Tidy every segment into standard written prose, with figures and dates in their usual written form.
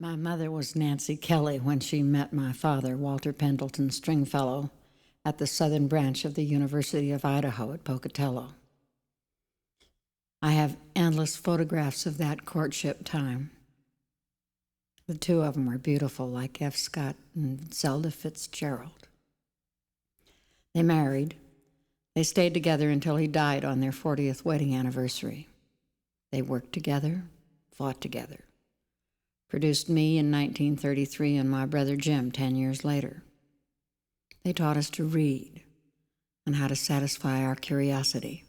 My mother was Nancy Kelly when she met my father, Walter Pendleton Stringfellow, at the southern branch of the University of Idaho at Pocatello. I have endless photographs of that courtship time. The two of them were beautiful, like F. Scott and Zelda Fitzgerald. They married. They stayed together until he died on their 40th wedding anniversary. They worked together, fought together. Produced me in 1933 and my brother Jim 10 years later. They taught us to read and how to satisfy our curiosity.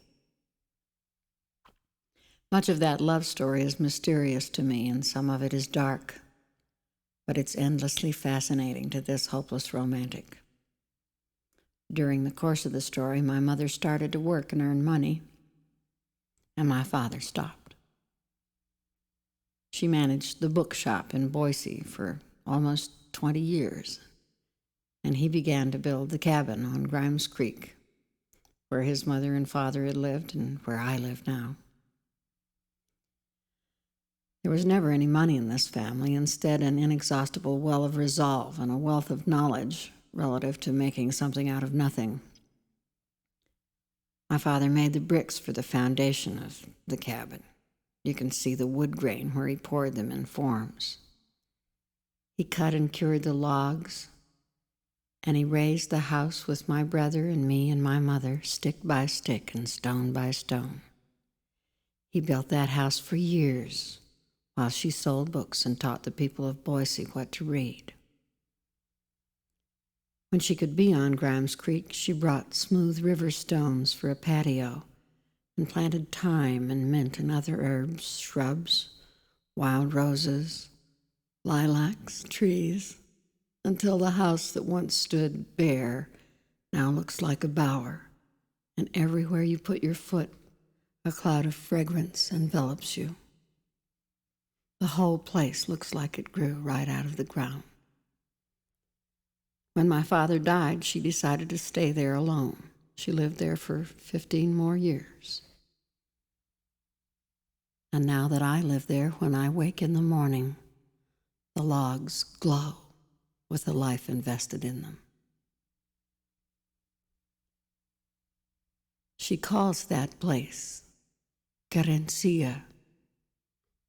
Much of that love story is mysterious to me, and some of it is dark, but it's endlessly fascinating to this hopeless romantic. During the course of the story, my mother started to work and earn money, and my father stopped. She managed the bookshop in Boise for almost 20 years, and he began to build the cabin on Grimes Creek, where his mother and father had lived and where I live now. There was never any money in this family, instead an inexhaustible well of resolve and a wealth of knowledge relative to making something out of nothing. My father made the bricks for the foundation of the cabin. You can see the wood grain where he poured them in forms. He cut and cured the logs, and he raised the house with my brother and me and my mother, stick by stick and stone by stone. He built that house for years, while she sold books and taught the people of Boise what to read. When she could be on Grimes Creek, she brought smooth river stones for a patio and planted thyme and mint and other herbs, shrubs, wild roses, lilacs, trees, until the house that once stood bare now looks like a bower, and everywhere you put your foot, a cloud of fragrance envelops you. The whole place looks like it grew right out of the ground. When my father died, she decided to stay there alone. She lived there for 15 more years. And now that I live there, when I wake in the morning, the logs glow with the life invested in them. She calls that place Querencia,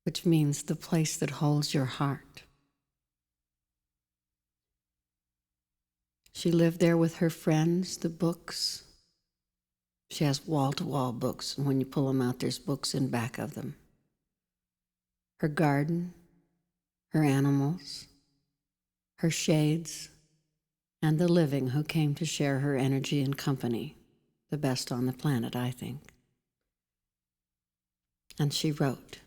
which means the place that holds your heart. She lived there with her friends, the books. She has wall-to-wall books, and when you pull them out, there's books in back of them. Her garden, her animals, her shades, and the living who came to share her energy and company, the best on the planet, I think. And she wrote,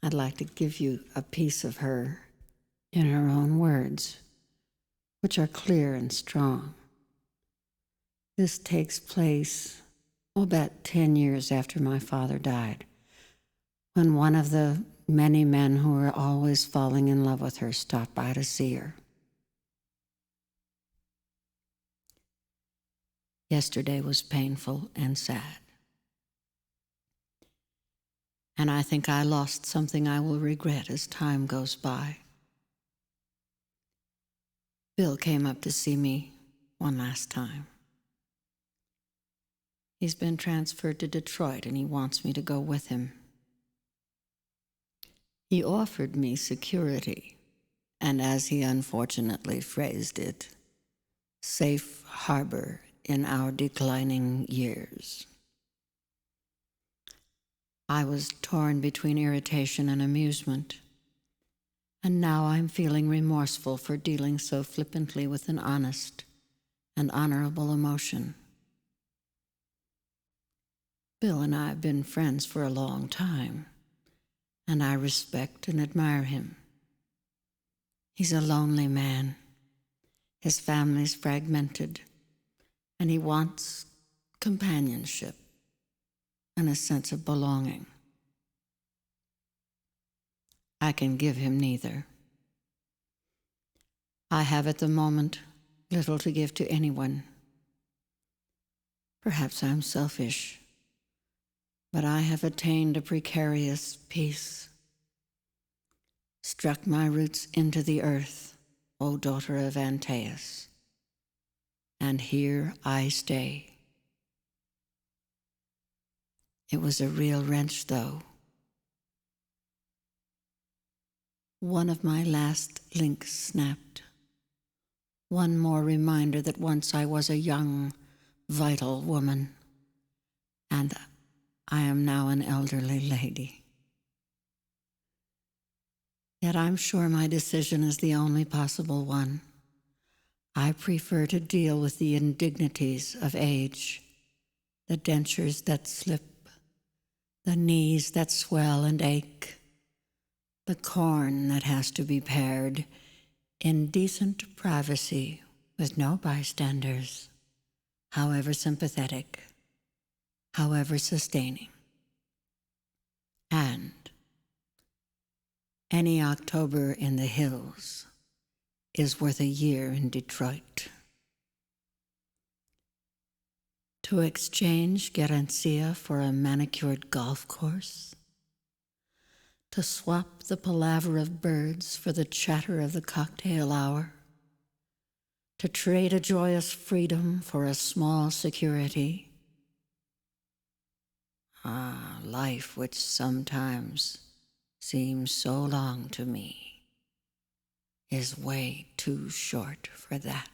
I'd like to give you a piece of her in her own words, which are clear and strong. This takes place about 10 years after my father died, when one of the many men who were always falling in love with her stopped by to see her. Yesterday was painful and sad, and I think I lost something I will regret as time goes by. Bill came up to see me one last time. He's been transferred to Detroit, and he wants me to go with him. He offered me security, and as he unfortunately phrased it, safe harbor in our declining years. I was torn between irritation and amusement, and now I'm feeling remorseful for dealing so flippantly with an honest and honorable emotion. Bill and I have been friends for a long time, and I respect and admire him. He's a lonely man. His family's fragmented, and he wants companionship and a sense of belonging. I can give him neither. I have at the moment little to give to anyone. Perhaps I'm selfish, but I have attained a precarious peace. struck my roots into the earth, O daughter of Antaeus, and here I stay. It was a real wrench, though. One of my last links snapped. One more reminder that once I was a young, vital woman, and I am now an elderly lady. Yet I'm sure my decision is the only possible one. I prefer to deal with the indignities of age, the dentures that slip, the knees that swell and ache, the corn that has to be pared in decent privacy with no bystanders, however sympathetic, however sustaining. And any October in the hills is worth a year in Detroit. To exchange Querencia for a manicured golf course? To swap the palaver of birds for the chatter of the cocktail hour? To trade a joyous freedom for a small security? Ah, life which sometimes seems so long to me is way too short for that.